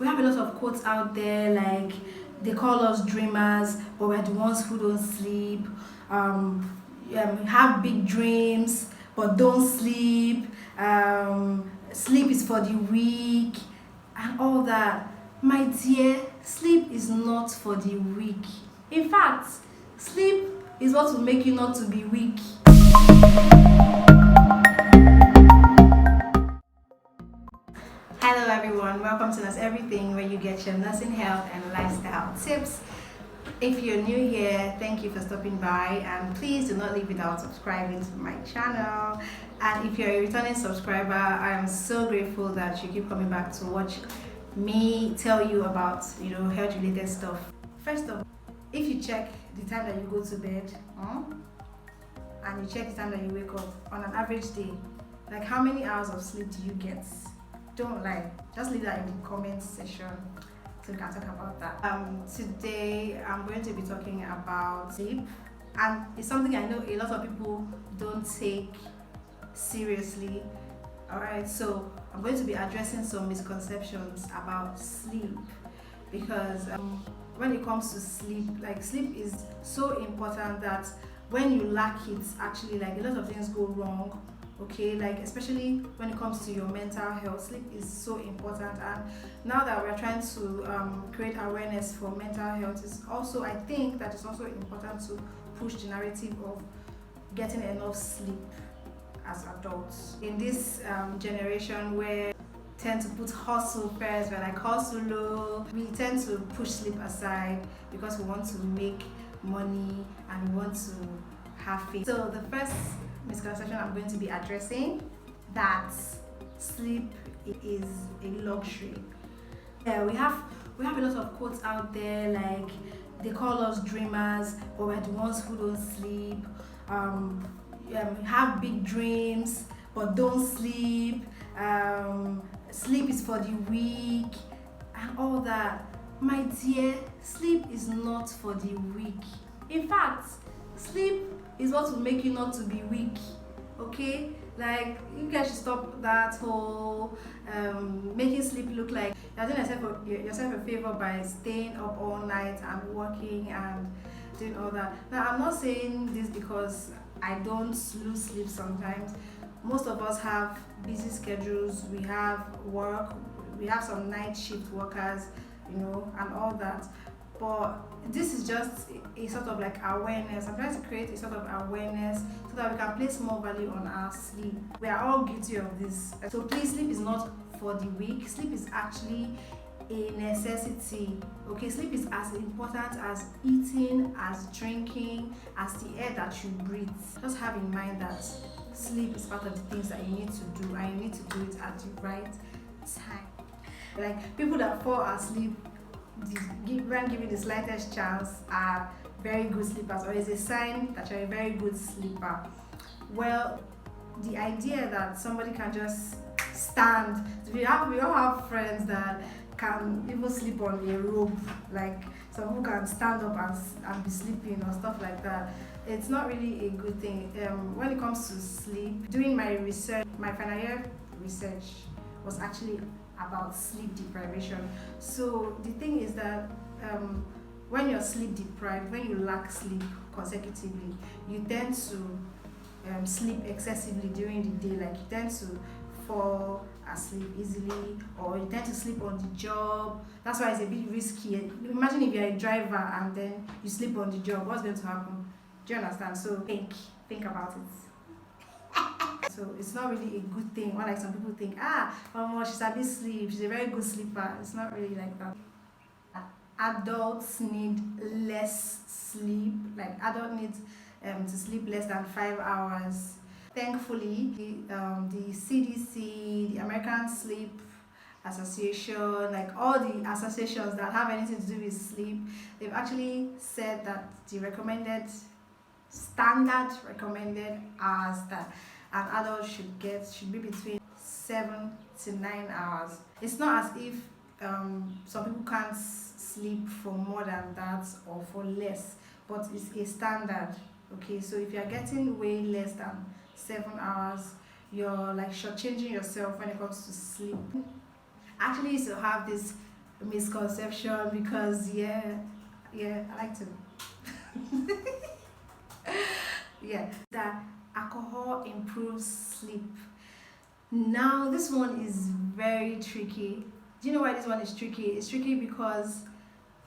we have a lot of quotes out there like they call us dreamers, but we're the ones who don't sleep. Have big dreams, but don't sleep. Sleep is for the weak, and all that. My dear, sleep is not for the weak. In fact, sleep is what will make you not to be weak. Hello everyone, welcome to Nurse Everything, where you get your nursing health and lifestyle tips. If you're new here, thank you for stopping by, and please do not leave without subscribing to my channel. And if you're a returning subscriber, I am so grateful that you keep coming back to watch me tell you about health related stuff. First of all, if you check the time that you go to bed and you check the time that you wake up on an average day, like how many hours of sleep do you get? Don't lie, just leave that in the comment section so we can talk about that. Today I'm going to be talking about sleep, and it's something I know a lot of people don't take seriously. Alright, so I'm going to be addressing some misconceptions about sleep, because when it comes to sleep, like sleep is so important that when you lack it, actually like a lot of things go wrong. Okay, like especially when it comes to your mental health, sleep is so important. And now that we're trying to create awareness for mental health, is also, I think that it's also important to push the narrative of getting enough sleep as adults in this generation where we tend to put hustle first. We're like hustle low, we tend to push sleep aside because we want to make money and we want to have faith. So the first misconception I'm going to be addressing, that sleep is a luxury. Yeah, we have a lot of quotes out there like they call us dreamers, but we're the ones who don't sleep. Have big dreams, but don't sleep. Sleep is for the weak, and all that. My dear, sleep is not for the weak. In fact, sleep is what will make you not to be weak. Okay, like you guys should stop that whole making sleep look like you're doing yourself a favor by staying up all night and working and doing all that. Now, I'm not saying this because I don't lose sleep sometimes. Most of us have busy schedules, we have work, we have some night shift workers, and all that. But this is just a sort of like awareness. I'm trying to create a sort of awareness so that we can place more value on our sleep. We are all guilty of this. So please, sleep is not for the weak. Sleep is actually a necessity. Okay, sleep is as important as eating, as drinking, as the air that you breathe. Just have in mind that sleep is part of the things that you need to do, and you need to do it at the right time. Like people that fall asleep when given the slightest chance are very good sleepers, or is a sign that you're a very good sleeper. Well, the idea that somebody can just stand, we all have friends that can even sleep on a rope, like some who can stand up and be sleeping or stuff like that. It's not really a good thing. When it comes to sleep, doing my research, my final year research was actually about sleep deprivation. So the thing is that when you're sleep deprived, when you lack sleep consecutively, you tend to sleep excessively during the day. Like you tend to fall asleep easily, or you tend to sleep on the job. That's why it's a bit risky. Imagine if you're a driver and then you sleep on the job, what's going to happen? Do you understand? So think about it. So it's not really a good thing. Or like some people think, she's a bit sleep, she's a very good sleeper. It's not really like that. Adults need less sleep. Like adults need to sleep less than 5 hours. Thankfully, the CDC, the American Sleep Association, like all the associations that have anything to do with sleep, they've actually said that the standard recommended hours that an adult should be between 7 to 9 hours. It's not as if some people can't sleep for more than that or for less, but it's a standard. Okay, so if you're getting way less than 7 hours, you're like shortchanging yourself when it comes to sleep. Actually used to have this misconception because yeah, I like to. Yeah, that alcohol improves sleep. Now this one is very tricky. Do you know why this one is tricky? It's tricky because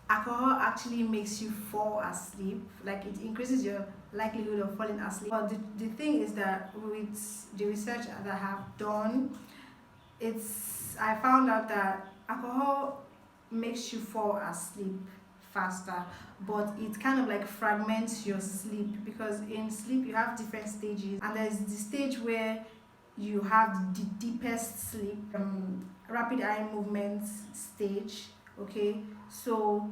alcohol actually makes you fall asleep, like it increases your likelihood of falling asleep. But the thing is that with the research that I have done, I found out that alcohol makes you fall asleep faster, but it kind of like fragments your sleep, because in sleep you have different stages, and there's the stage where you have the deepest sleep, rapid eye movement stage. Okay, so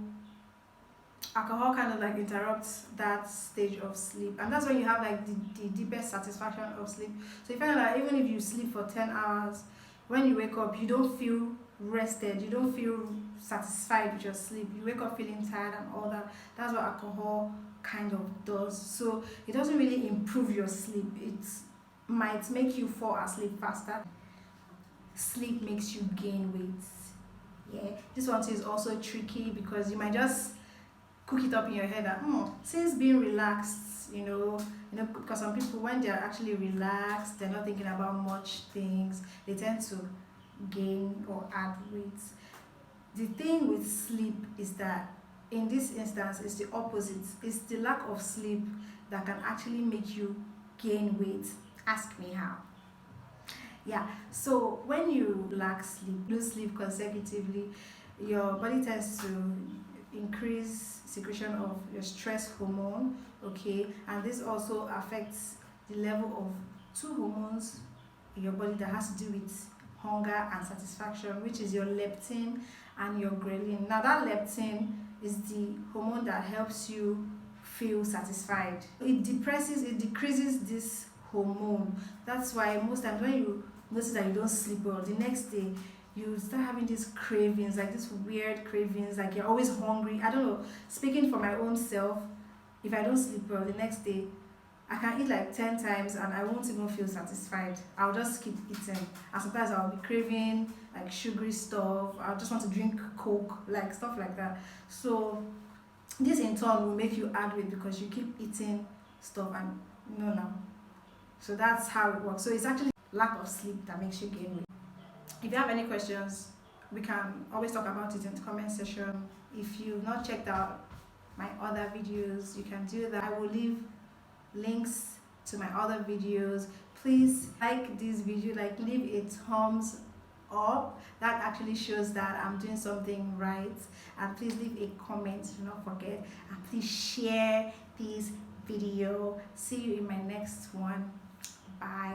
alcohol kind of like interrupts that stage of sleep, and that's when you have like the deepest satisfaction of sleep. So you find that even if you sleep for 10 hours, when you wake up you don't feel rested, you don't feel satisfied with your sleep, you wake up feeling tired and all that. That's what alcohol kind of does. So it doesn't really improve your sleep, it might make you fall asleep faster. Sleep makes you gain weight. Yeah, this one too is also tricky because you might just cook it up in your head that since being relaxed, because some people, when they're actually relaxed, they're not thinking about much things, they tend to gain or add weight. The thing with sleep is that in this instance it's the opposite. It's the lack of sleep that can actually make you gain weight. Ask me how. Yeah, so when you lack sleep, lose sleep consecutively, your body tends to increase secretion of your stress hormone. Okay, and this also affects the level of two hormones in your body that has to do with hunger and satisfaction, which is your leptin and your ghrelin. Now that leptin is the hormone that helps you feel satisfied. It decreases this hormone. That's why most times when you notice that you don't sleep well, the next day you start having these cravings, like these weird cravings, like you're always hungry. I don't know, speaking for my own self, if I don't sleep well, the next day I can eat like 10 times and I won't even feel satisfied. I'll just keep eating. And sometimes I'll be craving like sugary stuff. I'll just want to drink Coke, like stuff like that. So this in turn will make you add weight because you keep eating stuff and no. So that's how it works. So it's actually lack of sleep that makes you gain weight. If you have any questions, we can always talk about it in the comment section. If you've not checked out my other videos, you can do that. I will leave links to my other videos. Please like this video, like leave a thumbs up. That actually shows that I'm doing something right. And please leave a comment, do not forget. And please share this video. See you in my next one. Bye.